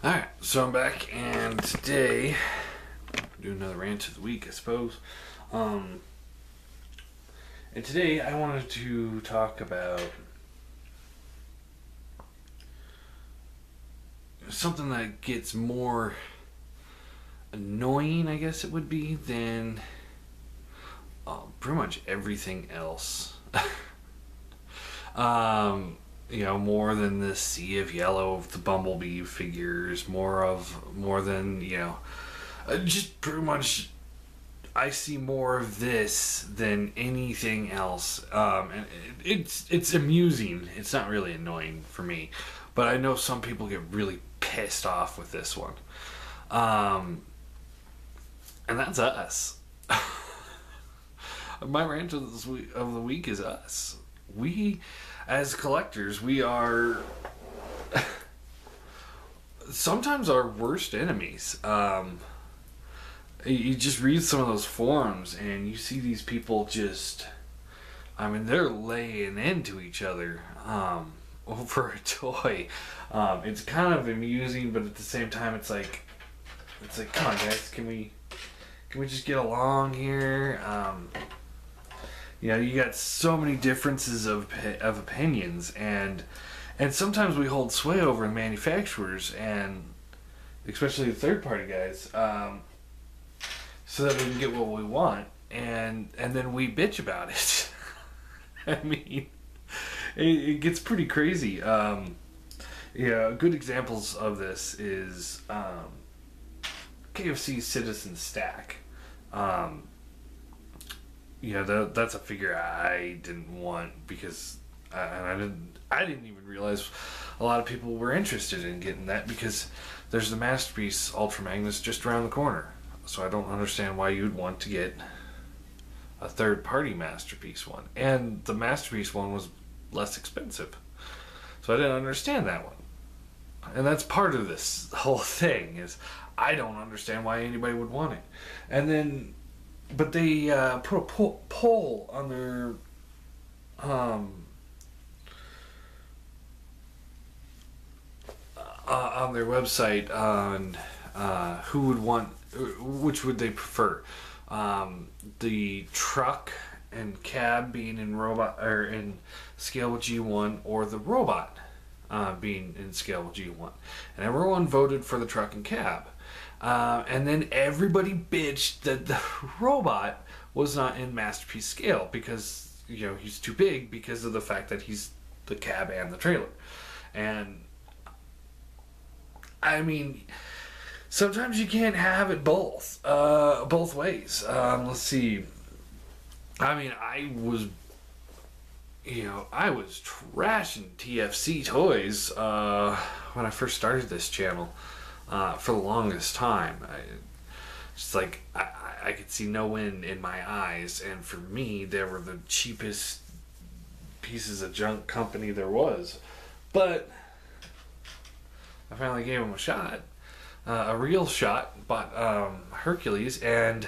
Alright, so I'm back, and today, do another rant of the week, I suppose. And today I wanted to talk about something that gets more annoying, I guess it would be, than pretty much everything else. More than the sea of yellow of the Bumblebee figures, more than, just pretty much, I see more of this than anything else. And it's amusing. It's not really annoying for me, but I know some people get really pissed off with this one. And that's us. My rant of the week is us. We, as collectors, we are sometimes our worst enemies. You just read some of those forums and you see these people they're laying into each other over a toy. It's kind of amusing, but at the same time it's like come on guys, can we just get along here? You got so many differences of opinions, and sometimes we hold sway over the manufacturers, and especially the third-party guys, so that we can get what we want, and then we bitch about it. I mean, it gets pretty crazy. Good examples of this is KFC Citizen Stack. That's a figure I didn't want because I didn't even realize a lot of people were interested in getting that, because there's the Masterpiece Ultra Magnus just around the corner. So I don't understand why you'd want to get a third-party Masterpiece one. And the Masterpiece one was less expensive. So I didn't understand that one. And that's part of this whole thing, is I don't understand why anybody would want it. And then, but they put a poll on their website on who would want, which would they prefer, the truck and cab being in robot or in scale with G1, or the robot being in scale with G1, and everyone voted for the truck and cab. And then everybody bitched that the robot was not in Masterpiece scale because, he's too big because of the fact that he's the cab and the trailer. And, I mean, sometimes you can't have it both ways. Let's see. I mean, I was trashing TFC toys when I first started this channel. For the longest time, I could see no win in my eyes, and for me, they were the cheapest pieces of junk company there was. But I finally gave them a shot, a real shot. Bought Hercules, and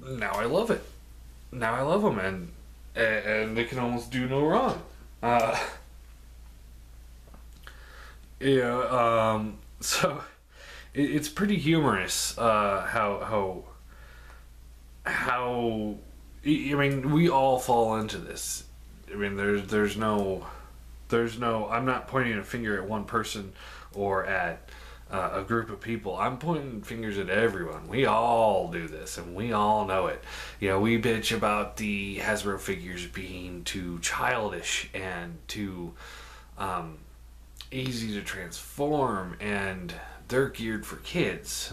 now I love it. Now I love them, and they can almost do no wrong. So it's pretty humorous how we all fall into this. I mean, there's no I'm not pointing a finger at one person or at a group of people. I'm pointing fingers at everyone. We all do this, and we all know it. We bitch about the Hasbro figures being too childish and too easy to transform, and they're geared for kids.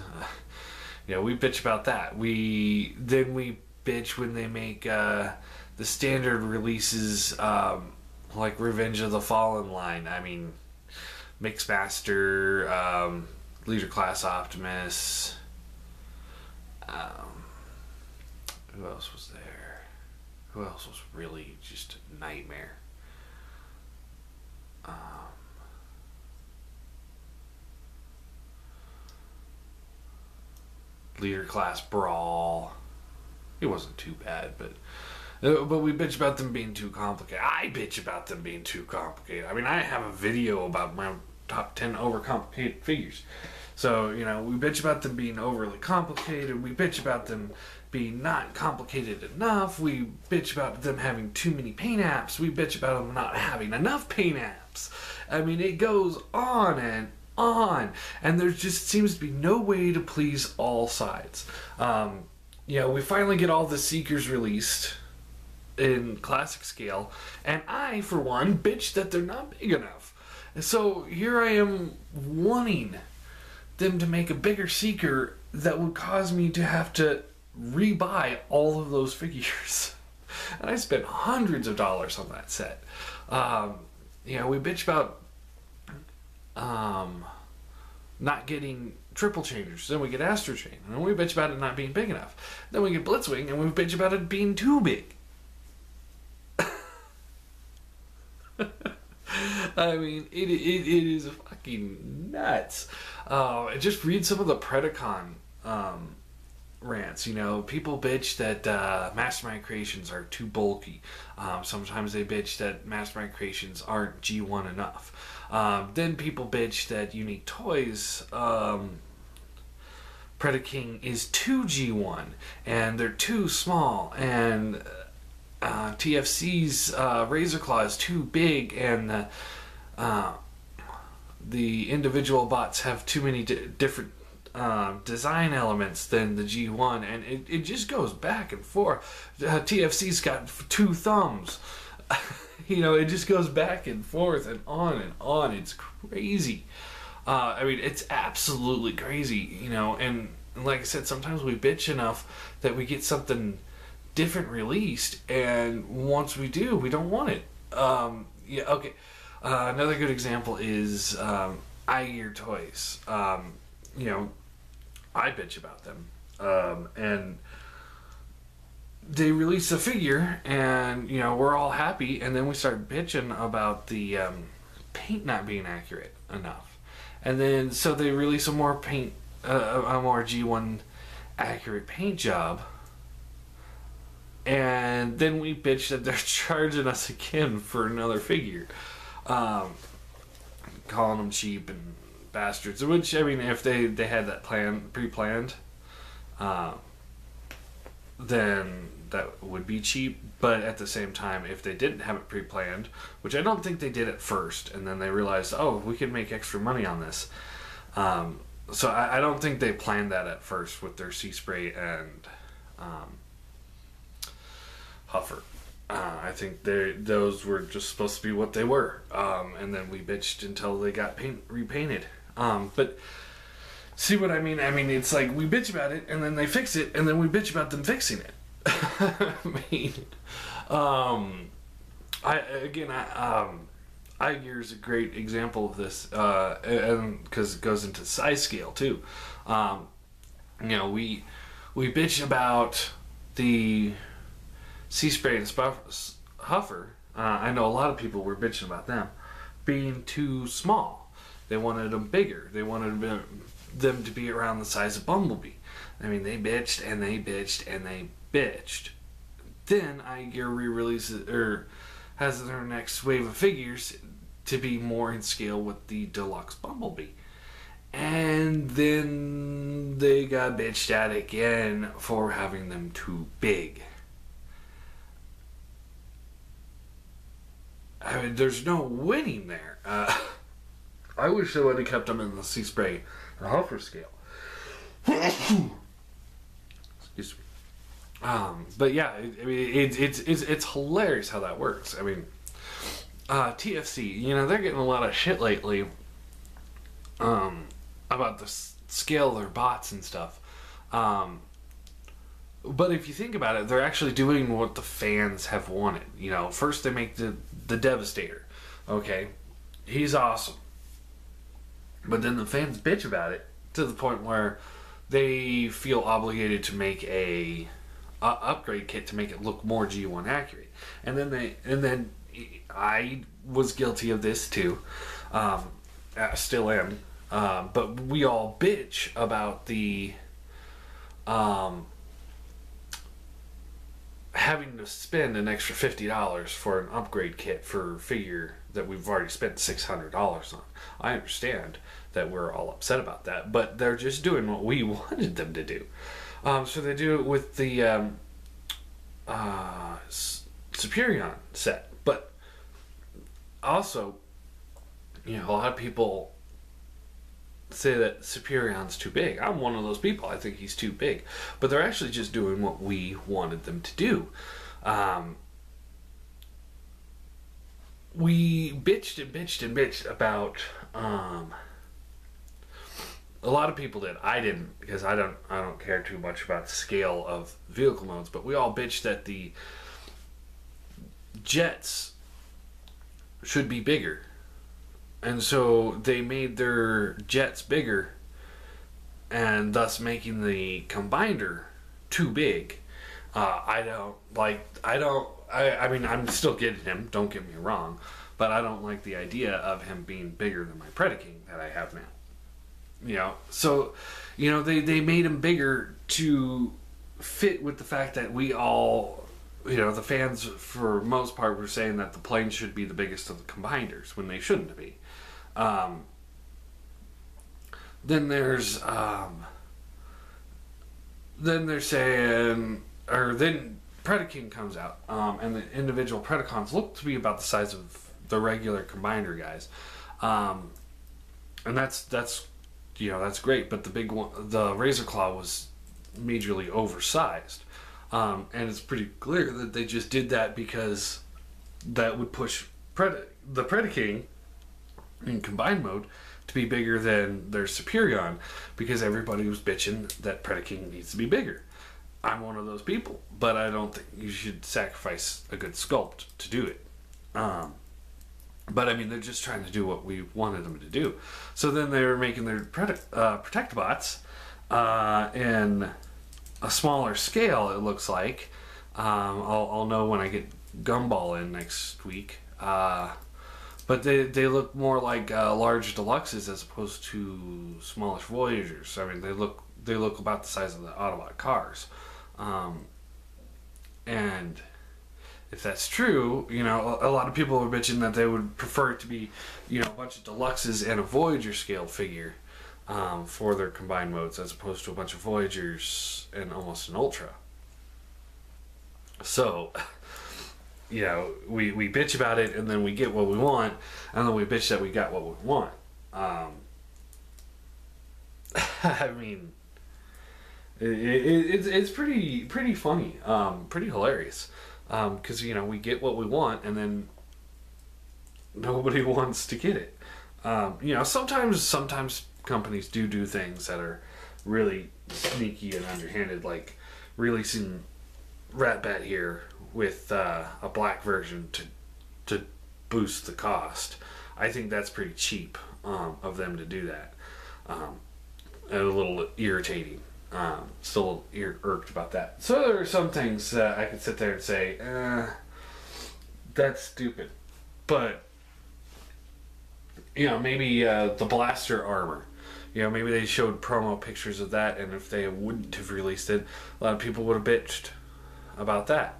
We bitch about that. We bitch when they make the standard releases, like Revenge of the Fallen line. I mean, Mixmaster, Leader Class Optimus. Who else was there? Who else was really just a nightmare? Leader Class Brawl. It wasn't too bad, but we bitch about them being too complicated. I bitch about them being too complicated. I mean, I have a video about top 10 overcomplicated figures. So, you know, we bitch about them being overly complicated. We bitch about them being not complicated enough. We bitch about them having too many paint apps. We bitch about them not having enough paint apps. I mean, it goes on and on. And there just seems to be no way to please all sides. You know, we finally get all the Seekers released in classic scale. And I, for one, bitch that they're not big enough. And so here I am wanting them to make a bigger Seeker that would cause me to have to rebuy all of those figures. And I spent hundreds of dollars on that set. You know, we bitch about not getting triple changers. Then we get Astro Chain. And then we bitch about it not being big enough. Then we get Blitzwing, and we bitch about it being too big. I mean, it is fucking nuts. Just read some of the Predacon rants. You know, people bitch that Mastermind Creations are too bulky. Sometimes they bitch that Mastermind Creations aren't G1 enough. Then people bitch that Unique Toys Predaking is too G1 and they're too small, and TFC's Razor Claw is too big, and the individual bots have too many different design elements than the G1, and it just goes back and forth. TFC's got 2 thumbs. You know, it just goes back and forth and on and on. It's crazy. I mean, it's absolutely crazy, you know, and like I said, sometimes we bitch enough that we get something different released, and once we do, we don't want it. Yeah, okay. Another good example is iGear toys. You know, I bitch about them, and they release a figure, and you know, we're all happy, and then we start bitching about the paint not being accurate enough, and then so they release a more paint, a more G1 accurate paint job. And then we bitch that they're charging us again for another figure. Calling them cheap and bastards. Which, I mean, if they had that pre-planned, then that would be cheap. But at the same time, if they didn't have it pre-planned, which I don't think they did at first, and then they realized, oh, we can make extra money on this. So I don't think they planned that at first with their Sea Spray and Huffer. I think those were just supposed to be what they were, and then we bitched until they got repainted. But see what I mean? I mean, it's like we bitch about it, and then they fix it, and then we bitch about them fixing it. I mean, iGear is a great example of this, and because it goes into size scale too. You know, we bitch about the Sea Spray and Huffer. I know a lot of people were bitching about them being too small. They wanted them bigger. They wanted them to be around the size of Bumblebee. I mean, they bitched and they bitched and they bitched. Then iGear re-releases or has their next wave of figures to be more in scale with the deluxe Bumblebee. And then they got bitched at again for having them too big. I mean, there's no winning there. I wish they would have kept them in the Sea Spray and Huffer scale. Excuse me. But yeah, I mean, it's hilarious how that works. I mean, TFC, you know, they're getting a lot of shit lately about the scale of their bots and stuff. But if you think about it, they're actually doing what the fans have wanted. You know, first they make the Devastator. Okay, he's awesome. But then the fans bitch about it to the point where they feel obligated to make a upgrade kit to make it look more G1 accurate. And then I was guilty of this too. Still am. But we all bitch about the having to spend an extra $50 for an upgrade kit for a figure that we've already spent $600 on. I understand that we're all upset about that, but they're just doing what we wanted them to do. So they do it with the Superion set, but also, a lot of people say that Superion's too big. I'm one of those people. I think he's too big, but they're actually just doing what we wanted them to do. We bitched and bitched and bitched about a lot of people did. I didn't, because I don't care too much about the scale of vehicle modes, but we all bitched that the jets should be bigger. And so they made their jets bigger, and thus making the combiner too big. I mean, I'm still getting him, don't get me wrong, but I don't like the idea of him being bigger than my Predaking that I have now. So, they made him bigger to fit with the fact that we all, the fans for most part were saying that the plane should be the biggest of the combiners when they shouldn't be. Then they're saying, or then Predaking comes out, and the individual Predacons look to be about the size of the regular combiner guys, and that's great. But the big one, the Razor Claw, was majorly oversized, and it's pretty clear that they just did that because that would push the Predaking in combined mode to be bigger than their Superion, because everybody was bitching that Predaking needs to be bigger. I'm one of those people, but I don't think you should sacrifice a good sculpt to do it. But I mean, they're just trying to do what we wanted them to do. So then they were making their Protectobots in a smaller scale, it looks like. I'll know when I get Gumball in next week. But they look more like large deluxes as opposed to smallish Voyagers. I mean, they look about the size of the Autobot cars. And if that's true, a lot of people are bitching that they would prefer it to be, a bunch of deluxes and a Voyager scale figure for their combined modes, as opposed to a bunch of Voyagers and almost an Ultra. So, we bitch about it, and then we get what we want, and then we bitch that we got what we want. I mean, it's pretty funny, pretty hilarious, because we get what we want, and then nobody wants to get it. Sometimes companies do things that are really sneaky and underhanded, like releasing Ratbat here with a black version to boost the cost. I think that's pretty cheap of them to do that, and a little irritating. Still irked about that. So there are some things that I could sit there and say, that's stupid. But maybe the blaster armor. Maybe they showed promo pictures of that, and if they wouldn't have released it, a lot of people would have bitched about that.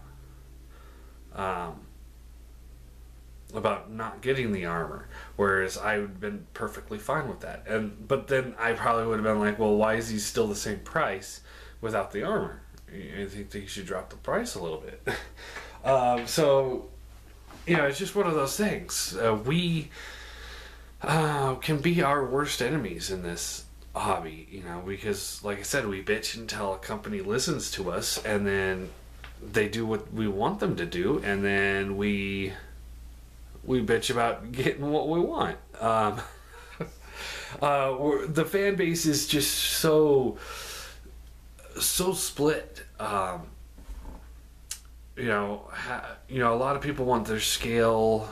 About not getting the armor, whereas I would have been perfectly fine with that. But then I probably would have been like, well, why is he still the same price without the armor? I think they should drop the price a little bit. So, it's just one of those things. We can be our worst enemies in this hobby, because, like I said, we bitch until a company listens to us, and then they do what we want them to do, and then we bitch about getting what we want. The fan base is just so split. A lot of people want their scale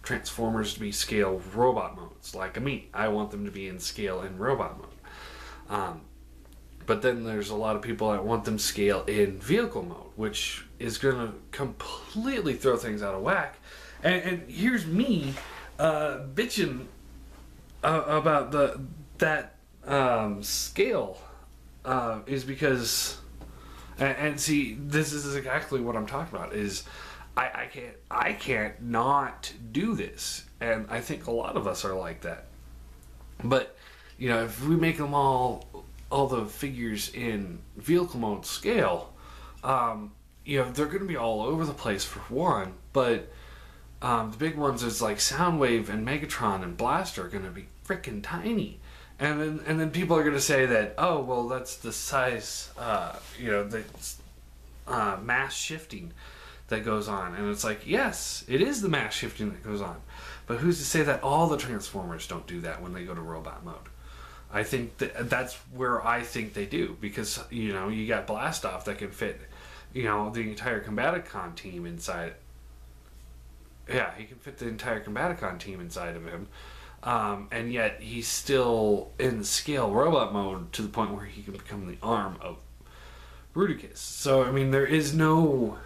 Transformers to be scale robot modes, like me. I want them to be in scale in robot mode. But then there's a lot of people that want them scale in vehicle mode, which is going to completely throw things out of whack. And here's me bitching about that scale is because, And see, this is exactly what I'm talking about. Is I can't not do this, and I think a lot of us are like that. But if we make them all the figures in vehicle mode scale, they're going to be all over the place for one. But the big ones is like Soundwave and Megatron and Blaster are going to be freaking tiny. And then people are going to say that, oh, well, that's the size, the mass shifting that goes on. And it's like, yes, it is the mass shifting that goes on. But who's to say that all the Transformers don't do that when they go to robot mode? I think that's where I think they do. Because, you got Blastoff that can fit, the entire Combaticon team inside. Yeah, he can fit the entire Combaticon team inside of him. And yet he's still in scale robot mode to the point where he can become the arm of Bruticus. So I mean, there is no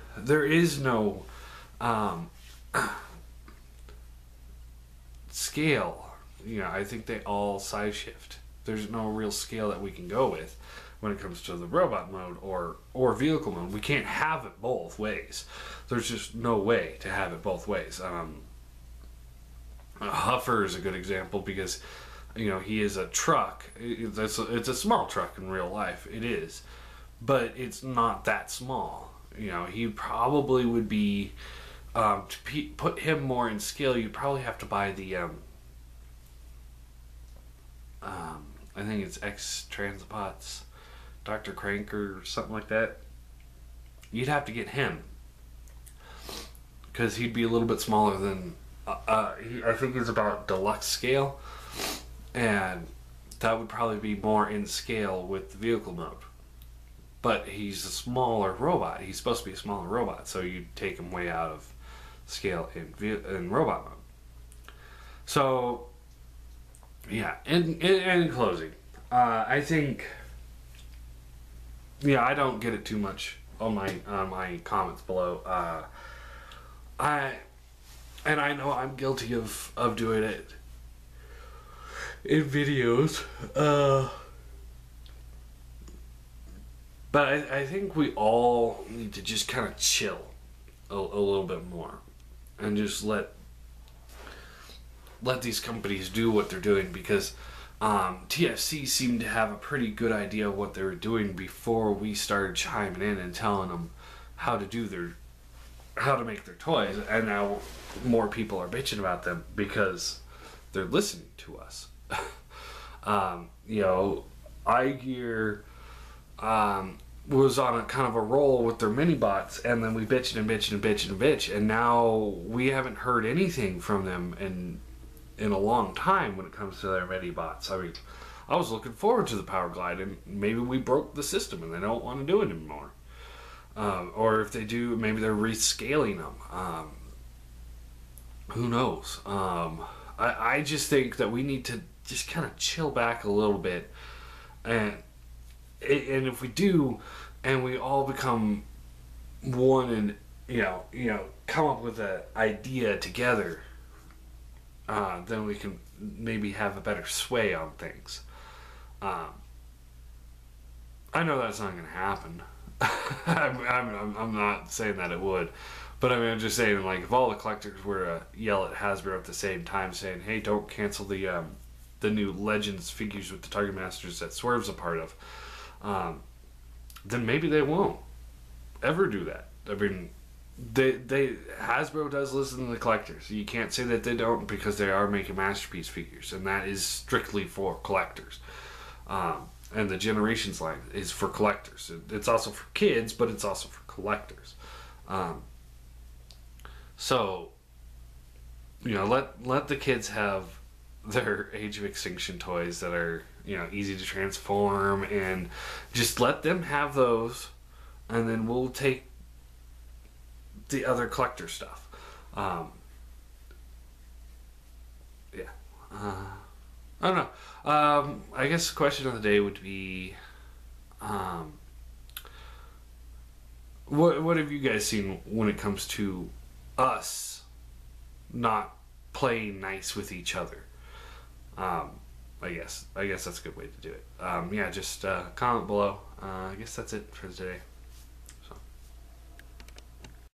scale. I think they all size shift. There's no real scale that we can go with when it comes to the robot mode or vehicle mode. We can't have it both ways. There's just no way to have it both ways. Huffer is a good example because he is a truck. It's a small truck in real life. It is, but it's not that small. He probably would be to put him more in scale. You'd probably have to buy the I think it's X Transpots, Dr. Crank or something like that. You'd have to get him because he'd be a little bit smaller than. I think he's about deluxe scale, and that would probably be more in scale with the vehicle mode. But he's a smaller robot. He's supposed to be a smaller robot, so you take him way out of scale in robot mode. So, yeah. In closing, I think, I don't get it too much on my comments below. And I know I'm guilty of doing it in videos. But I think we all need to just kind of chill a little bit more. And just let these companies do what they're doing. Because TFC seemed to have a pretty good idea of what they were doing before we started chiming in and telling them how to make their toys, and now more people are bitching about them because they're listening to us. iGear was on a kind of a roll with their mini bots, and then we bitched and bitched and bitched and bitched, and now we haven't heard anything from them in a long time when it comes to their mini bots. I mean, I was looking forward to the Power Glide, and maybe we broke the system and they don't want to do it anymore. Or if they do, maybe they're rescaling them. Who knows? I just think that we need to just kind of chill back a little bit, and if we do, and we all become one, and come up with an idea together, then we can maybe have a better sway on things. I know that's not going to happen. I'm not saying that it would, but I mean, I'm just saying, like, if all the collectors were to yell at Hasbro at the same time saying, hey, don't cancel the new Legends figures with the Target Masters that Swerve's a part of, then maybe they won't ever do that. I mean, Hasbro does listen to the collectors. You can't say that they don't, because they are making Masterpiece figures, and that is strictly for collectors. And the Generations line is for collectors. It's also for kids, but it's also for collectors. So, let the kids have their Age of Extinction toys that are, easy to transform, and just let them have those, and then we'll take the other collector stuff. I don't know. I guess the question of the day would be, what have you guys seen when it comes to us not playing nice with each other? I guess that's a good way to do it. Just comment below. I guess that's it for today.